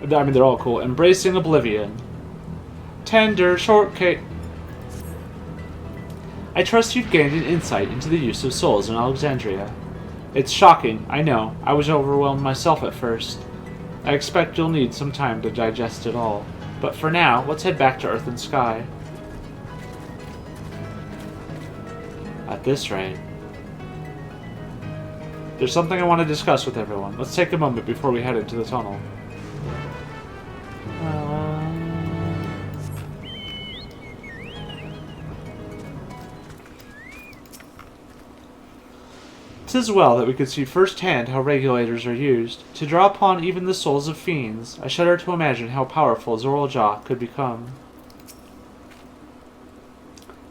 I mean, they're all cool. Embracing Oblivion. Tender shortcake. I trust you've gained an insight into the use of souls in Alexandria. It's shocking, I know. I was overwhelmed myself at first. I expect you'll need some time to digest it all. But for now, let's head back to Earth and Sky. At this rate. There's something I want to discuss with everyone. Let's take a moment before we head into the tunnel. Tis well that we could see firsthand how regulators are used. To draw upon even the souls of fiends, I shudder to imagine how powerful Zoralja could become.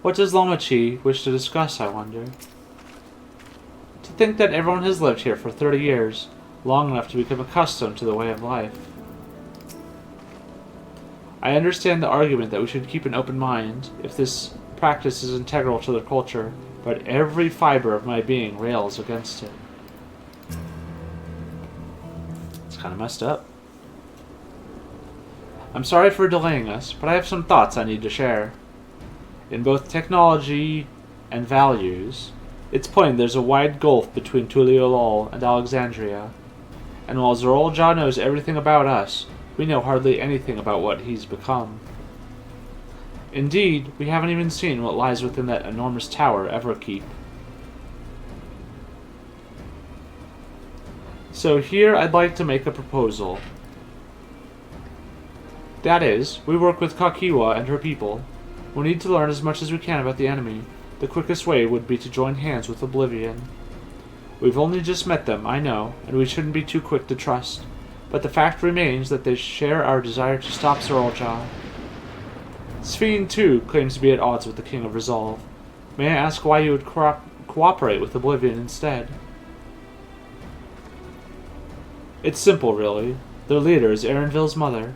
What does Lomachi wish to discuss, I wonder? To think that everyone has lived here for 30 years, long enough to become accustomed to the way of life. I understand the argument that we should keep an open mind, if this practice is integral to their culture, but every fiber of my being rails against it. It's kind of messed up. I'm sorry for delaying us, but I have some thoughts I need to share. In both technology and values, it's plain there's a wide gulf between Tuliolol and Alexandria. And while Zoralja knows everything about us, we know hardly anything about what he's become. Indeed, we haven't even seen what lies within that enormous tower Everkeep. So here I'd like to make a proposal. That is, we work with Kakiwa and her people. We need to learn as much as we can about the enemy. The quickest way would be to join hands with Oblivion. We've only just met them, I know, and we shouldn't be too quick to trust. But the fact remains that they share our desire to stop Zoralja. Sphene, too, claims to be at odds with the King of Resolve. May I ask why you would cooperate with Oblivion instead? It's simple, really. Their leader is Erenville's mother.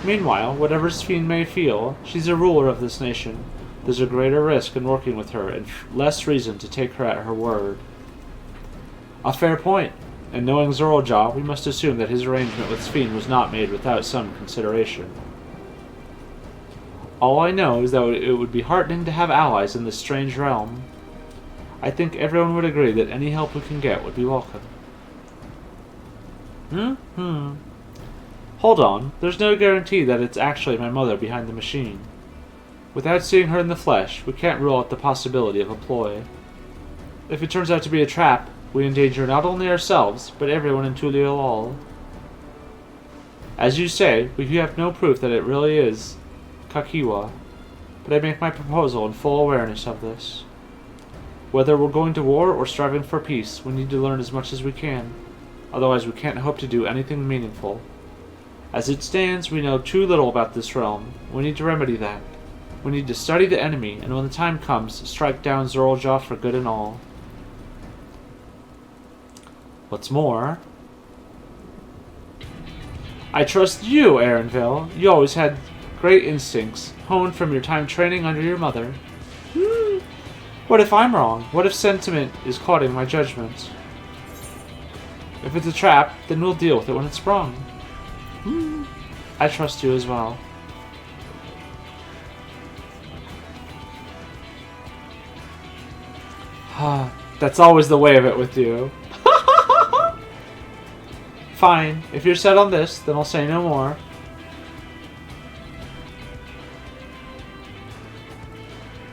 Meanwhile, whatever Sphene may feel, she's a ruler of this nation. There's a greater risk in working with her, and less reason to take her at her word. A fair point, and knowing Zoralja, we must assume that his arrangement with Sphene was not made without some consideration. All I know is that it would be heartening to have allies in this strange realm. I think everyone would agree that any help we can get would be welcome. Hold on, there's no guarantee that it's actually my mother behind the machine. Without seeing her in the flesh, we can't rule out the possibility of a ploy. If it turns out to be a trap, we endanger not only ourselves, but everyone in Tuliolol. As you say, we have no proof that it really is Kakiwa, but I make my proposal in full awareness of this. Whether we're going to war or striving for peace, we need to learn as much as we can. Otherwise we can't hope to do anything meaningful. As it stands, we know too little about this realm. We need to remedy that. We need to study the enemy, and when the time comes, strike down Zoralja for good and all. What's more, I trust you, Erenville. You always had great instincts, honed from your time training under your mother. What if I'm wrong? What if sentiment is clouding my judgment? If it's a trap, then we'll deal with it when it's sprung. I trust you as well. That's always the way of it with you. Fine, if you're set on this, then I'll say no more.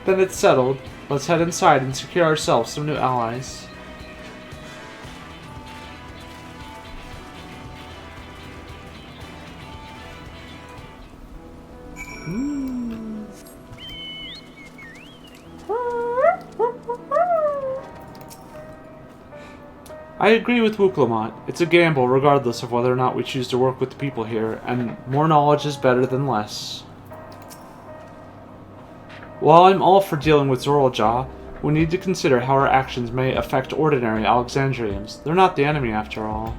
Then it's settled. Let's head inside and secure ourselves some new allies. I agree with Wuklamont. It's a gamble regardless of whether or not we choose to work with the people here, and more knowledge is better than less. While I'm all for dealing with Zoralja, we need to consider how our actions may affect ordinary Alexandrians. They're not the enemy after all.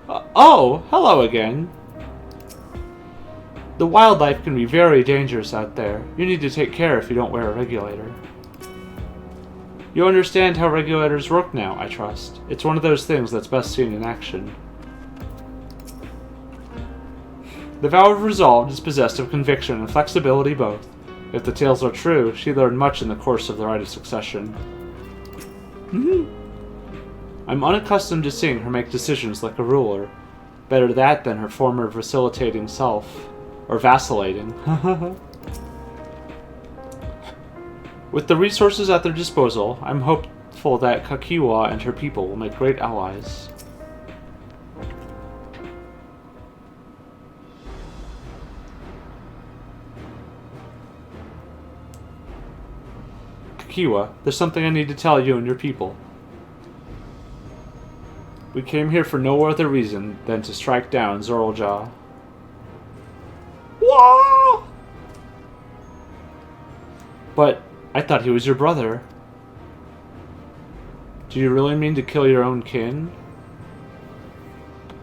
Oh, hello again. The wildlife can be very dangerous out there. You need to take care if you don't wear a regulator. You understand how regulators work now, I trust. It's one of those things that's best seen in action. The vow of resolve is possessed of conviction and flexibility both. If the tales are true, she learned much in the course of the rite of succession. I'm unaccustomed to seeing her make decisions like a ruler. Better that than her former vacillating self. Or vacillating. With the resources at their disposal, I'm hopeful that Kakiwa and her people will make great allies. Kakiwa, there's something I need to tell you and your people. We came here for no other reason than to strike down Zorlja. Whoa! But I thought he was your brother. Do you really mean to kill your own kin?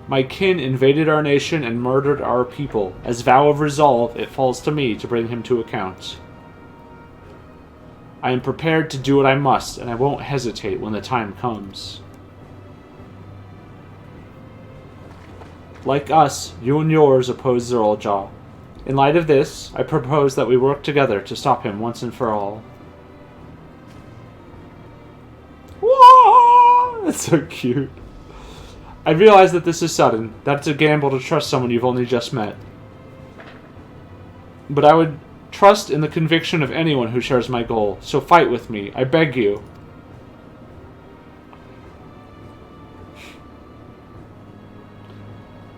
My kin invaded our nation and murdered our people. As vow of resolve, it falls to me to bring him to account. I am prepared to do what I must, and I won't hesitate when the time comes. Like us, you and yours oppose Zorlja. In light of this, I propose that we work together to stop him once and for all. Whoa! That's so cute. I realize that this is sudden, that it's a gamble to trust someone you've only just met. But I would trust in the conviction of anyone who shares my goal, so fight with me, I beg you.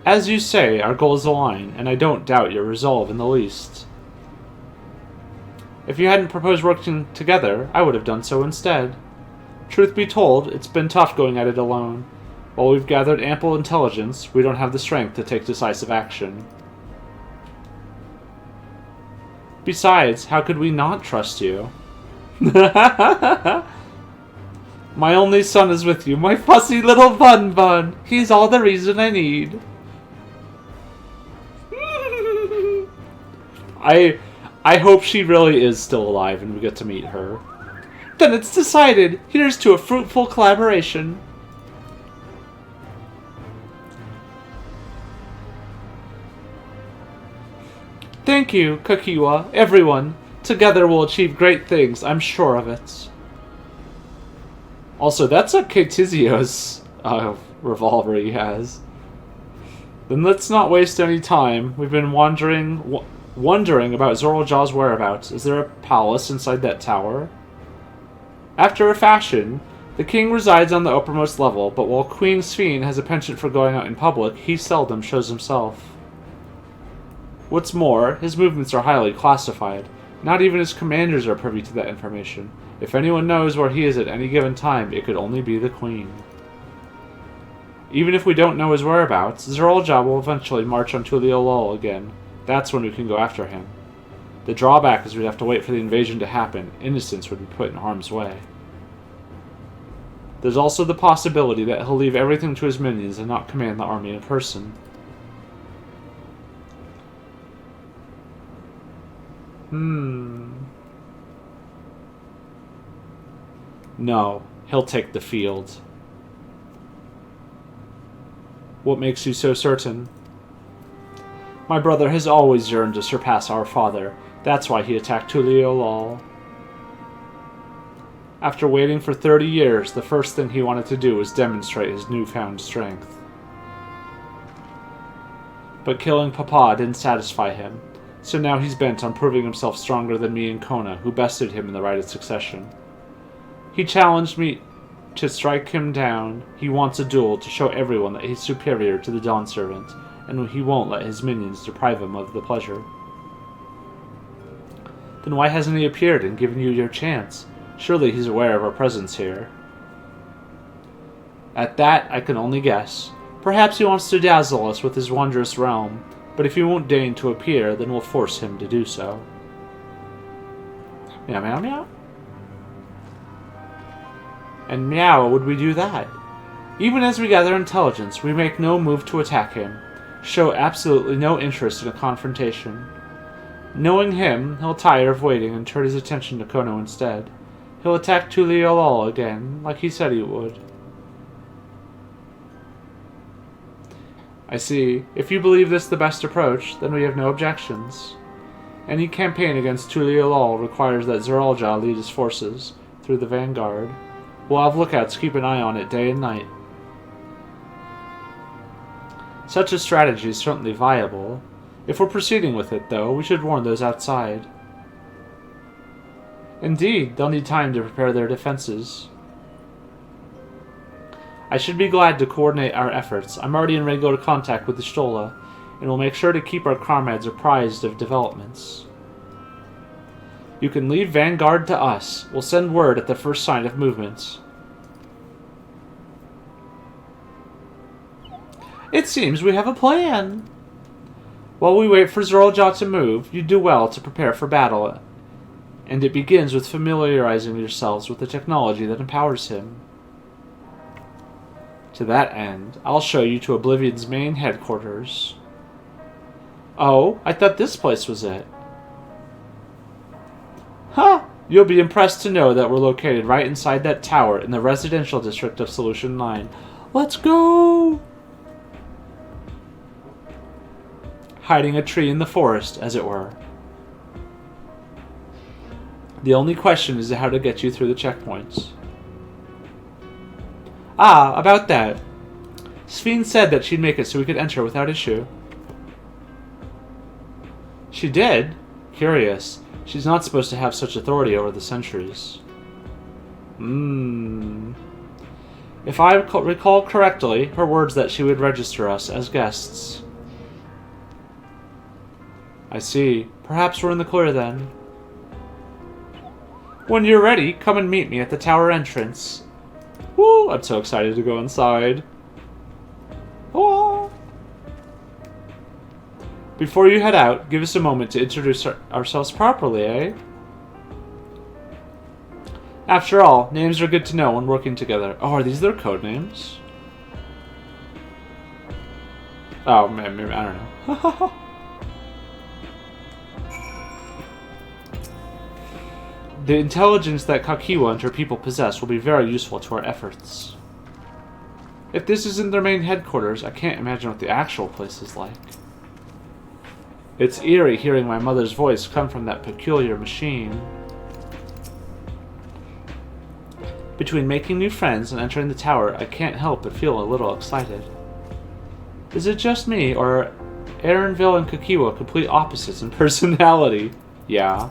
As you say, our goals align, and I don't doubt your resolve in the least. If you hadn't proposed working together, I would have done so instead. Truth be told, it's been tough going at it alone. While we've gathered ample intelligence, we don't have the strength to take decisive action. Besides, how could we not trust you? My only son is with you, my fussy little bun-bun. He's all the reason I need. I hope she really is still alive and we get to meet her. Then it's decided. Here's to a fruitful collaboration. Thank you, Kakiwa, everyone. Together we'll achieve great things, I'm sure of it. Also, that's a Ketizio's revolver he has. Then let's not waste any time. We've been wondering about Zorlja's whereabouts. Is there a palace inside that tower? After a fashion, the king resides on the uppermost level, but while Queen Sphene has a penchant for going out in public, he seldom shows himself. What's more, his movements are highly classified. Not even his commanders are privy to that information. If anyone knows where he is at any given time, it could only be the Queen. Even if we don't know his whereabouts, Zorlja will eventually march on Tuliolol again. That's when we can go after him. The drawback is we'd have to wait for the invasion to happen. Innocents would be put in harm's way. There's also the possibility that he'll leave everything to his minions and not command the army in person. No, he'll take the field. What makes you so certain? My brother has always yearned to surpass our father. That's why he attacked Tuliolol. After waiting for 30 years, the first thing he wanted to do was demonstrate his newfound strength. But killing Papa didn't satisfy him, so now he's bent on proving himself stronger than me and Kona, who bested him in the rite of succession. He challenged me to strike him down. He wants a duel to show everyone that he's superior to the Dawn Servant, and he won't let his minions deprive him of the pleasure. Then why hasn't he appeared and given you your chance? Surely he's aware of our presence here. At that, I can only guess. Perhaps he wants to dazzle us with his wondrous realm, but if he won't deign to appear, then we'll force him to do so. Meow meow meow. And meow would we do that? Even as we gather intelligence, we make no move to attack him, show absolutely no interest in a confrontation. Knowing him, he'll tire of waiting and turn his attention to Kono instead. He'll attack Tuliolol again, like he said he would. I see. If you believe this the best approach, then we have no objections. Any campaign against Tuliolol requires that Zeralja lead his forces through the vanguard. We'll have lookouts keep an eye on it day and night. Such a strategy is certainly viable. If we're proceeding with it, though, we should warn those outside. Indeed, they'll need time to prepare their defenses. I should be glad to coordinate our efforts. I'm already in regular contact with the Stola, and we'll make sure to keep our comrades apprised of developments. You can leave vanguard to us. We'll send word at the first sign of movement. It seems we have a plan. While we wait for Zeralja to move, you do well to prepare for battle, and it begins with familiarizing yourselves with the technology that empowers him. To that end, I'll show you to Oblivion's main headquarters. Oh, I thought this place was it. Huh! You'll be impressed to know that we're located right inside that tower in the residential district of Solution 9. Let's go! Hiding a tree in the forest, as it were. The only question is how to get you through the checkpoints. Ah, about that. Sphene said that she'd make it so we could enter without issue. She did? Curious. She's not supposed to have such authority over the sentries. If I recall correctly, her words that she would register us as guests. I see. Perhaps we're in the clear then. When you're ready, come and meet me at the tower entrance. Woo! I'm so excited to go inside. Oh. Before you head out, give us a moment to introduce ourselves properly, eh? After all, names are good to know when working together. Oh, are these their code names? Oh, man, maybe, I don't know. The intelligence that Kakiwa and her people possess will be very useful to our efforts. If this isn't their main headquarters, I can't imagine what the actual place is like. It's eerie hearing my mother's voice come from that peculiar machine. Between making new friends and entering the tower, I can't help but feel a little excited. Is it just me, or are Aaronville and Kakiwa complete opposites in personality? Yeah.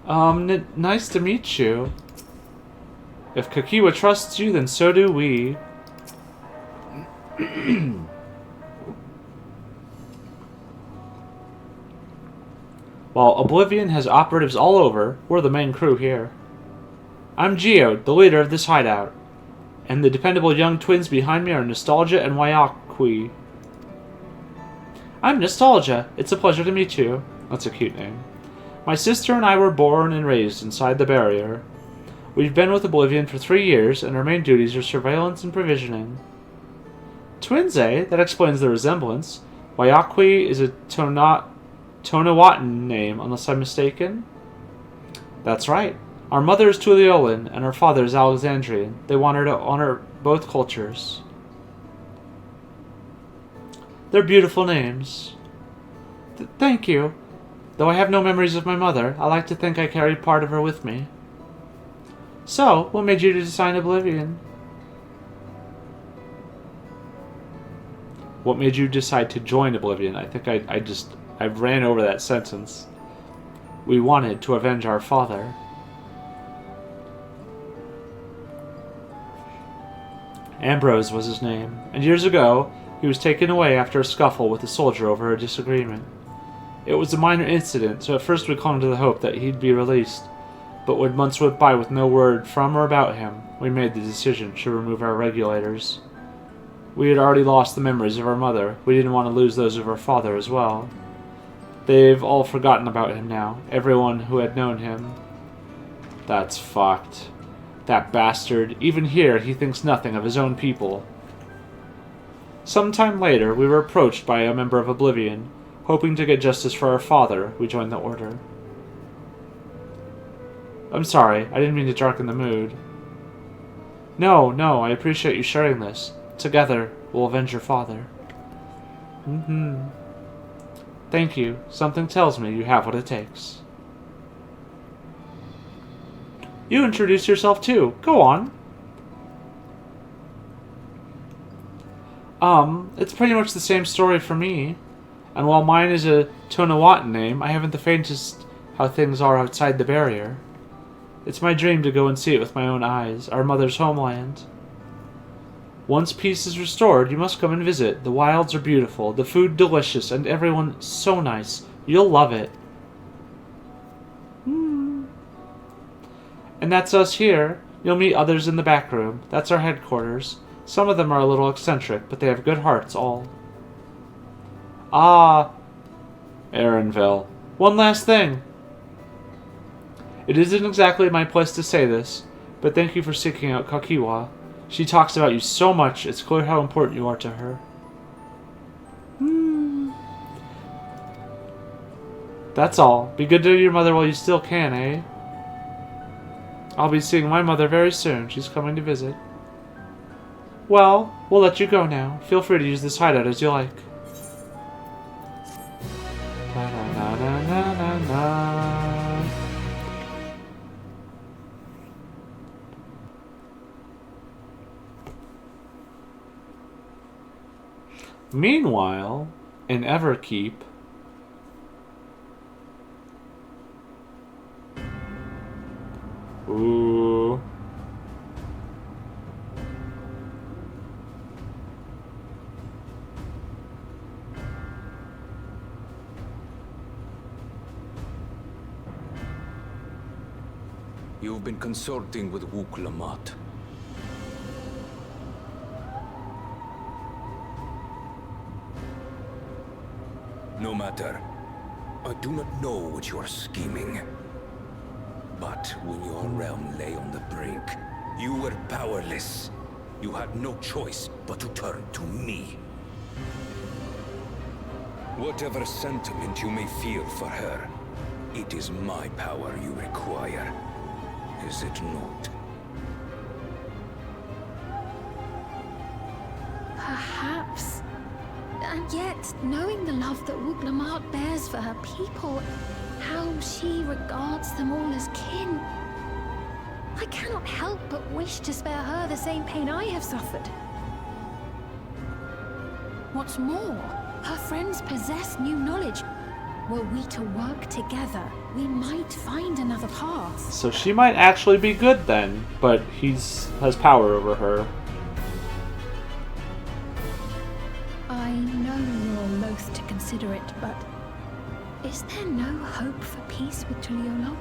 Nice to meet you. If Kakiwa trusts you, then so do we. While Oblivion has operatives all over, we're the main crew here. I'm Geode, the leader of this hideout. And the dependable young twins behind me are Nostalgia and Wayakwi. I'm Nostalgia. It's a pleasure to meet you. That's a cute name. My sister and I were born and raised inside the barrier. We've been with Oblivion for 3 years, and our main duties are surveillance and provisioning. Twins, eh? That explains the resemblance. Wayakwi is a Tonawatan name, unless I'm mistaken. That's right. Our mother is Tuliolin, and our father is Alexandrian. They wanted to honor both cultures. They're beautiful names. Thank you. Though I have no memories of my mother, I like to think I carried part of her with me. So, what made you decide Oblivion? What made you decide to join Oblivion? I think I ran over that sentence. We wanted to avenge our father. Ambrose was his name, and years ago, he was taken away after a scuffle with a soldier over a disagreement. It was a minor incident, so at first we clung to the hope that he'd be released. But when months went by with no word from or about him, we made the decision to remove our regulators. We had already lost the memories of our mother. We didn't want to lose those of our father as well. They've all forgotten about him now, everyone who had known him. That's fucked. That bastard. Even here, he thinks nothing of his own people. Sometime later, we were approached by a member of Oblivion. Hoping to get justice for our father, we joined the Order. I'm sorry, I didn't mean to darken the mood. No, I appreciate you sharing this. Together, we'll avenge your father. Thank you. Something tells me you have what it takes. You introduce yourself too. Go on. It's pretty much the same story for me. And while mine is a Tonawatan name, I haven't the faintest how things are outside the barrier. It's my dream to go and see it with my own eyes, our mother's homeland. Once peace is restored, you must come and visit. The wilds are beautiful, the food delicious, and everyone so nice. You'll love it. And that's us here. You'll meet others in the back room. That's our headquarters. Some of them are a little eccentric, but they have good hearts, all. Ah, Aaronville. One last thing. It isn't exactly my place to say this, but thank you for seeking out Kakiwa. She talks about you so much, it's clear how important you are to her. That's all. Be good to your mother while you still can, eh? I'll be seeing my mother very soon. She's coming to visit. Well, we'll let you go now. Feel free to use this hideout as you like. Na-na-na-na-na-na. Meanwhile, in Everkeep, ooh. You've been consulting with Wook Lamont. No matter. I do not know what you are scheming. But when your realm lay on the brink, you were powerless. You had no choice but to turn to me. Whatever sentiment you may feel for her, it is my power you require. Is it not? Perhaps. And yet, knowing the love that Wook Lamont bears for her people, how she regards them all as kin, I cannot help but wish to spare her the same pain I have suffered. What's more, her friends possess new knowledge. Were we to work together, we might find another path. So she might actually be good then, but has power over her. I know you're loath to consider it, but is there no hope for peace with Tuliolo?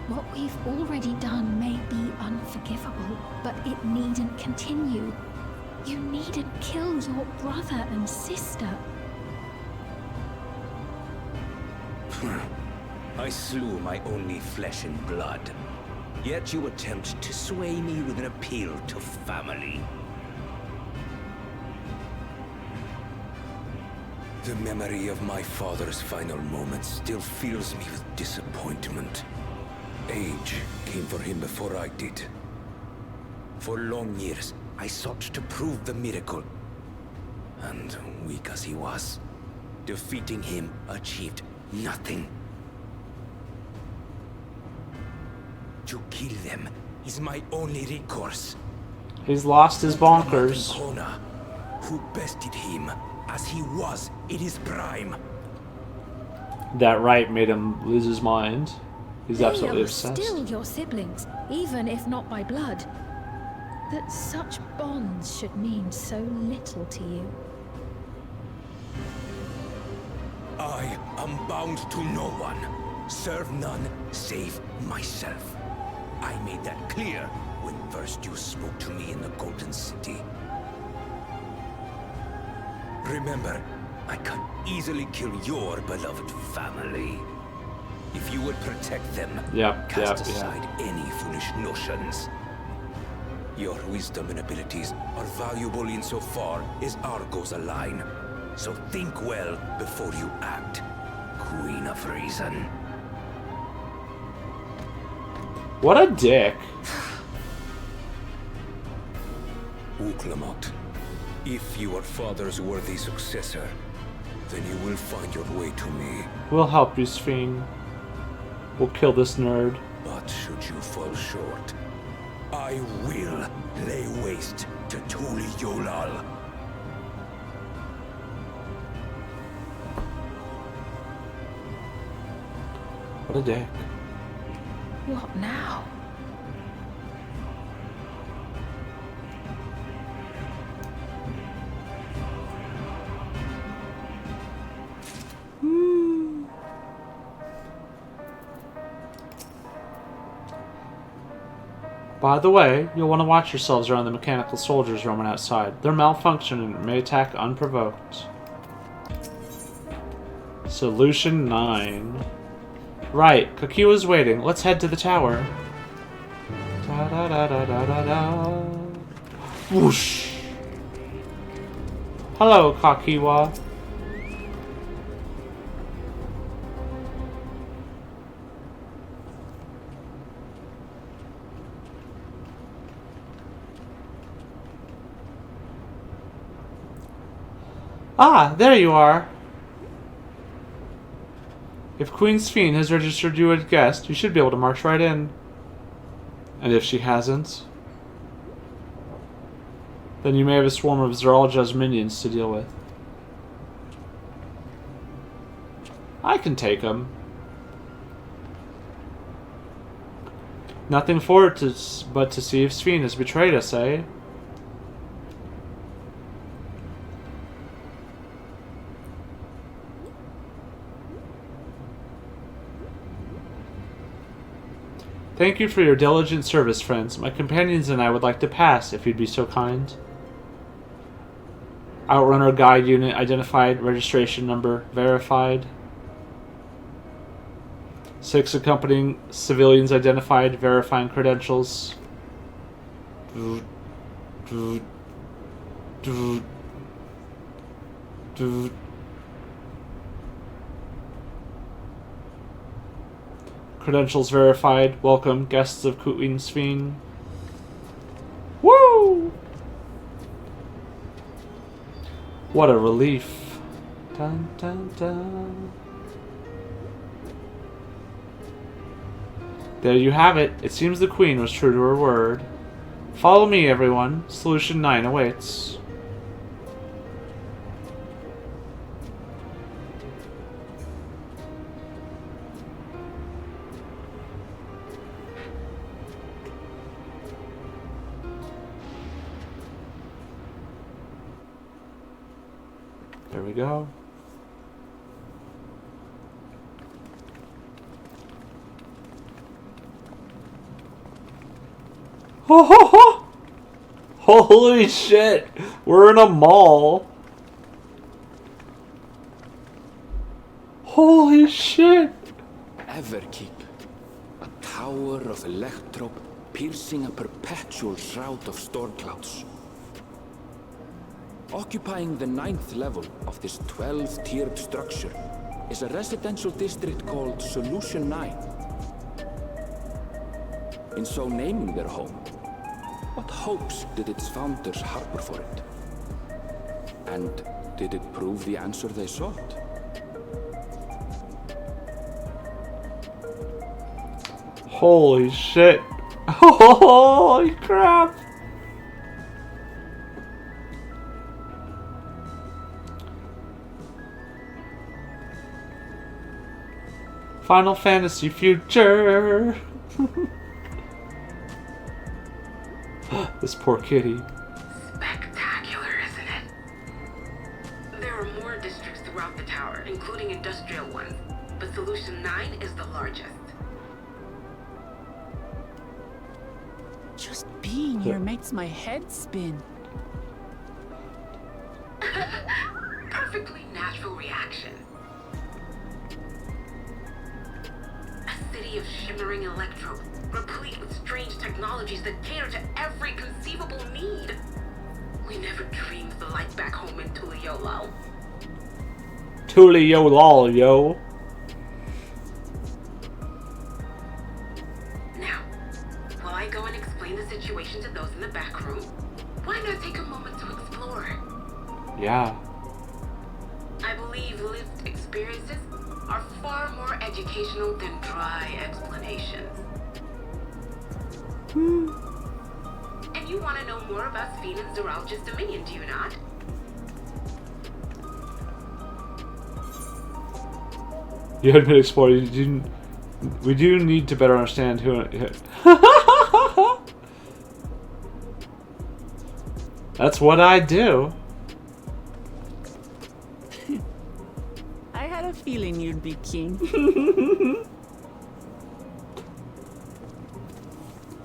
What we've already done may be unforgivable, but it needn't continue. You needn't kill your brother and sister. I slew my only flesh and blood. Yet you attempt to sway me with an appeal to family. The memory of my father's final moments still fills me with disappointment. Age came for him before I did. For long years, I sought to prove the miracle. And weak as he was, defeating him achieved nothing. To kill them is my only recourse. He's lost his bonkers. Kona, who bested him as he was in his prime. That right made him lose his mind. He's absolutely They are obsessed. still your siblings, even if not by blood. That such bonds should mean so little to you. I am bound to no one. Serve none save myself. I made that clear when first you spoke to me in the Golden City. Remember, I can easily kill your beloved family. If you would protect them, cast aside any foolish notions. Your wisdom and abilities are valuable insofar as our goals align. So think well before you act, Queen of Reason. What a dick. Wook Lamont, If you are Father's worthy successor, then you will find your way to me. We'll help you, Sphene. We'll kill this nerd. But should you fall short, I will lay waste to Tuli Yolal. What a dick. What now? By the way, you'll want to watch yourselves around the mechanical soldiers roaming outside. They're malfunctioning and may attack unprovoked. Solution 9. Right, Kakiwa's waiting. Let's head to the tower. Da da da da da da da. Whoosh! Hello, Kakiwa. Ah, there you are. If Queen Sphene has registered you as guest, you should be able to march right in. And if she hasn't, then you may have a swarm of Zeralja's minions to deal with. I can take them. Nothing for it but to see if Sphene has betrayed us, eh? Thank you for your diligent service, friends. My companions and I would like to pass, if you'd be so kind. Outrunner guide unit identified. Registration number verified. 6 accompanying civilians identified. Verifying credentials. Credentials verified. Welcome, guests of Queen Sphene. Woo! What a relief. Dun, dun, dun. There you have it. It seems the Queen was true to her word. Follow me, everyone. Solution 9 awaits. There we go. Ho ho ho! Holy shit! We're in a mall. Holy shit! Everkeep, a tower of electrope piercing a perpetual shroud of storm clouds. Occupying the 9th level of this 12-tiered structure is a residential district called Solution 9. In so naming their home, what hopes did its founders harbor for it? And did it prove the answer they sought? Holy shit. Holy crap. Final Fantasy future. This poor kitty. Spectacular, isn't it? There are more districts throughout the tower, including industrial ones, but Solution 9 is the largest. Just being here makes my head spin. Perfectly natural reaction. A city of shimmering electrodes, replete with strange technologies that cater to every conceivable need. We never dreamed the life back home in Tuli Yolal. Tuli Yolal, yo. Now, while I go and explain the situation to those in the back room, why not take a moment to explore? Yeah. I believe lived experiences are far more educational than dry explanations. And you want to know more about Sphene and Zoralja's dominion, do you not? You had been exploring. We do need to better understand who. That's what I do. I had a feeling you'd be keen.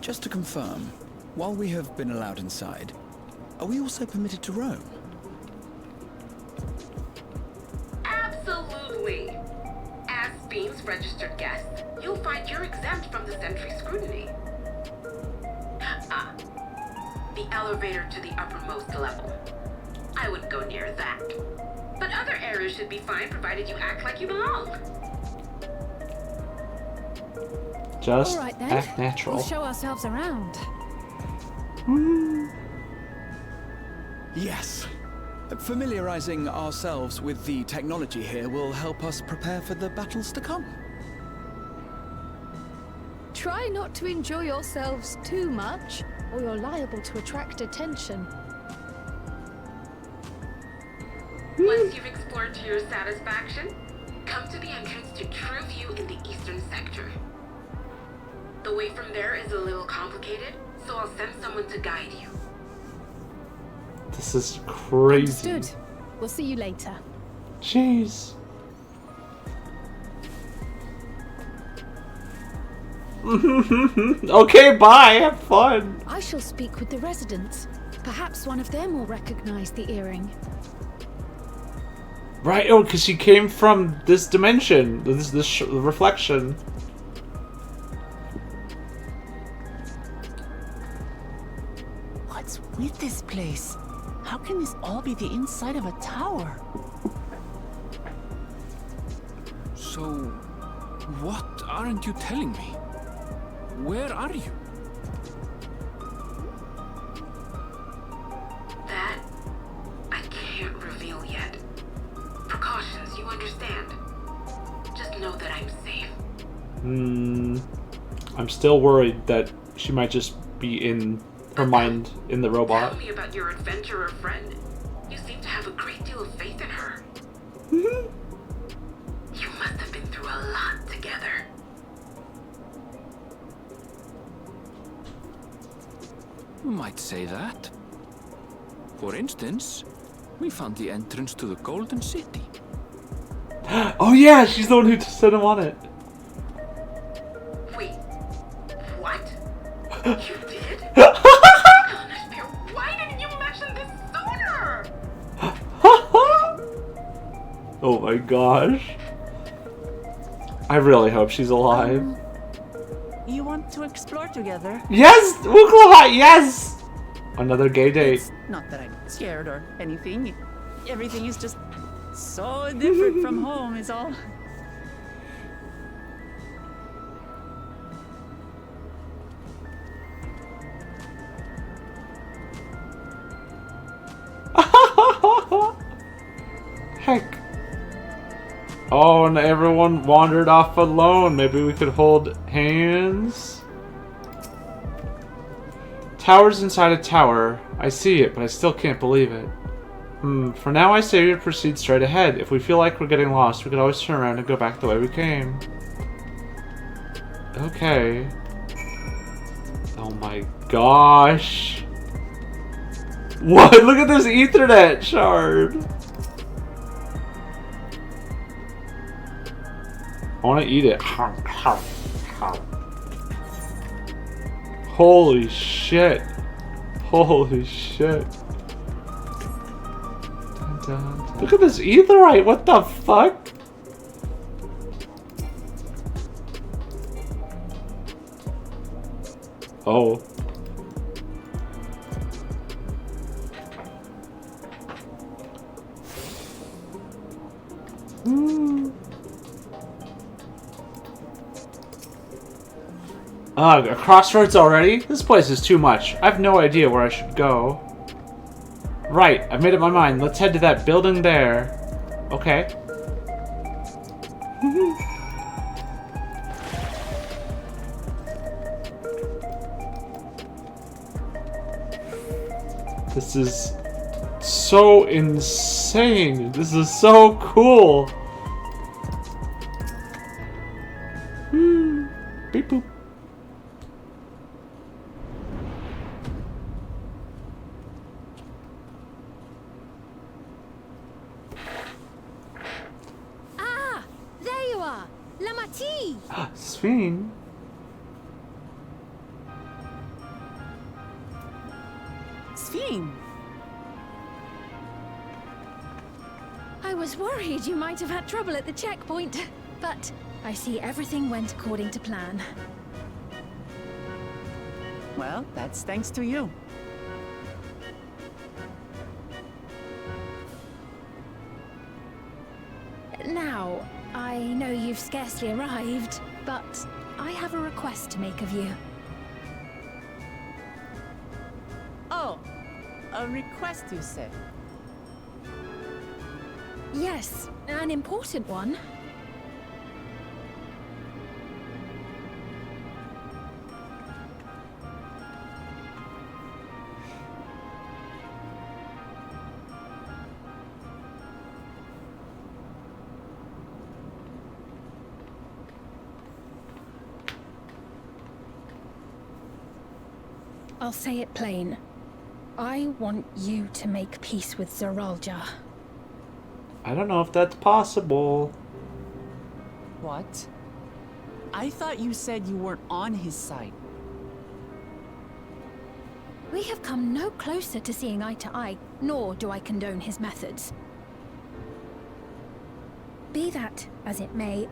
Just to confirm, while we have been allowed inside, are we also permitted to roam? Absolutely. As Sphene's registered guest, you'll find you're exempt from the sentry scrutiny. The elevator to the uppermost level. I wouldn't go near that. But other areas should be fine provided you act like you belong. Just All right, then. act natural. We'll show ourselves around. Yes. Familiarizing ourselves with the technology here will help us prepare for the battles to come. Try not to enjoy yourselves too much, or you're liable to attract attention. Once you've explored to your satisfaction, come to the entrance to True View in the eastern sector. The way from there is a little complicated, so I'll send someone to guide you. This is crazy. Understood. We'll see you later. Jeez. Okay, bye. Have fun. I shall speak with the residents. Perhaps one of them will recognize the earring. Right. Oh, because she came from this dimension. This reflection. What's with this place? How can this all be the inside of a tower? So, what aren't you telling me? Where are you? That I can't reveal yet. Precautions, you understand. Just know that I'm safe. I'm still worried that she might just be in her mind in the robot. Tell me about your adventurer friend. You seem to have a great deal of faith in her. You must have been through a lot together. You might say that. For instance, we found the entrance to the Golden City. Oh yeah, she's the one who sent him on it. Wait, what? You did? Why didn't you mention this sooner? Oh my gosh. I really hope she's alive. You want to explore together? Yes! Wuklahat, yes! Another gay date. It's not that I'm scared or anything. Everything is just so different from home is all. Heck. Oh, and everyone wandered off alone. Maybe we could hold hands? Tower's inside a tower. I see it, but I still can't believe it. For now, I say we proceed straight ahead. If we feel like we're getting lost, we could always turn around and go back the way we came. Okay. Oh my gosh. What? Look at this Ethernet shard. I want to eat it. Holy shit. Holy shit. Dun, dun, dun. Look at this etherite. What the fuck? Oh. Ugh, a crossroads already? This place is too much. I have no idea where I should go. Right, I've made up my mind. Let's head to that building there. Okay. This is so insane. This is so cool. Beep boop. Ah, there you are, Lamati. Sphinx. Sphinx. I was worried you might have had trouble at the checkpoint, but I see everything went according to plan. Well, that's thanks to you. Now, I know you've scarcely arrived, but I have a request to make of you. Oh, a request you said. Yes, an important one. I'll say it plain. I want you to make peace with Zeralja. I don't know if that's possible. What? I thought you said you weren't on his side. We have come no closer to seeing eye to eye, nor do I condone his methods. Be that as it may,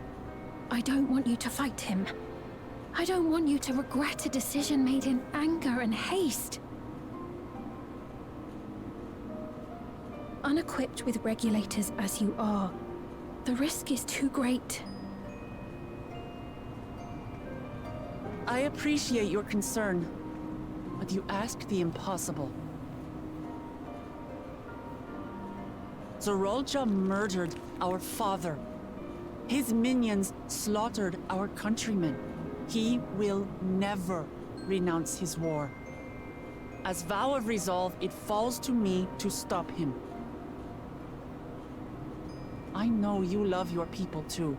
I don't want you to fight him. I don't want you to regret a decision made in anger and haste. Unequipped with regulators as you are, the risk is too great. I appreciate your concern, but you ask the impossible. Zeralja murdered our father. His minions slaughtered our countrymen. He will never renounce his war. As vow of resolve, it falls to me to stop him. I know you love your people too,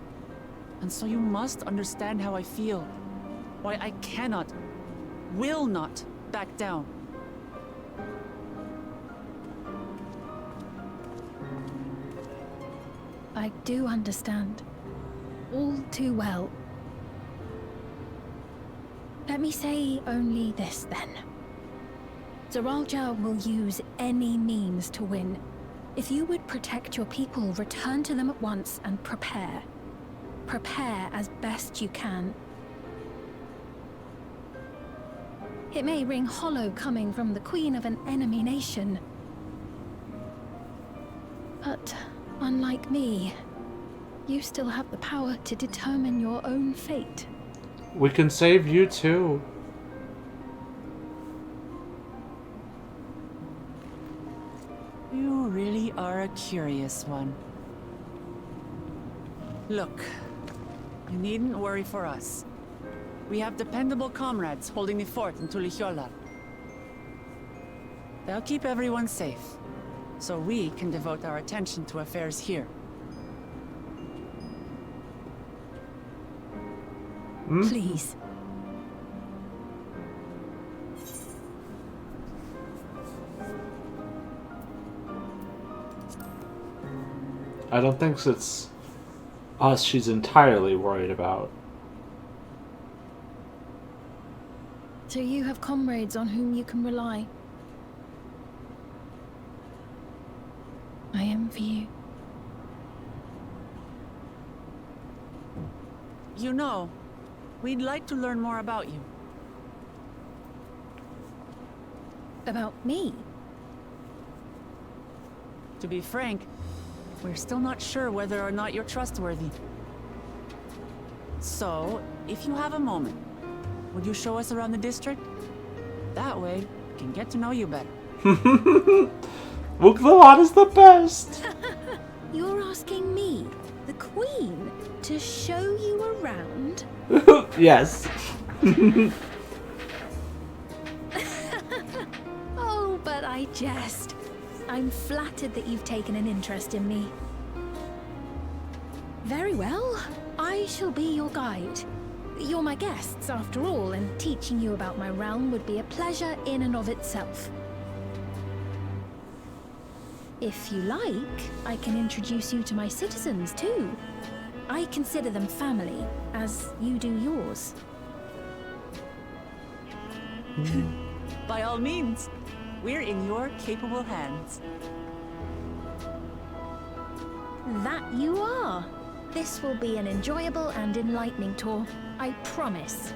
and so you must understand how I feel. Why I cannot, will not back down. I do understand. All too well. Let me say only this then. Zeralja will use any means to win. If you would protect your people, return to them at once and prepare. Prepare as best you can. It may ring hollow coming from the queen of an enemy nation. But unlike me, you still have the power to determine your own fate. We can save you too. You really are a curious one. Look, you needn't worry for us. We have dependable comrades holding the fort in Tulihiola. They'll keep everyone safe, so we can devote our attention to affairs here. Please. I don't think it's us she's entirely worried about. So you have comrades on whom you can rely. I envy you. You know, we'd like to learn more about you. About me? To be frank, we're still not sure whether or not you're trustworthy. So, if you have a moment, would you show us around the district? That way, we can get to know you better. Wooglamon is the best! You're asking me, the Queen, to show you around? Yes. Oh, but I jest. I'm flattered that you've taken an interest in me. Very well. I shall be your guide. You're my guests, after all, and teaching you about my realm would be a pleasure in and of itself. If you like, I can introduce you to my citizens, too. I consider them family, as you do yours. By all means, we're in your capable hands. That you are. This will be an enjoyable and enlightening tour, I promise.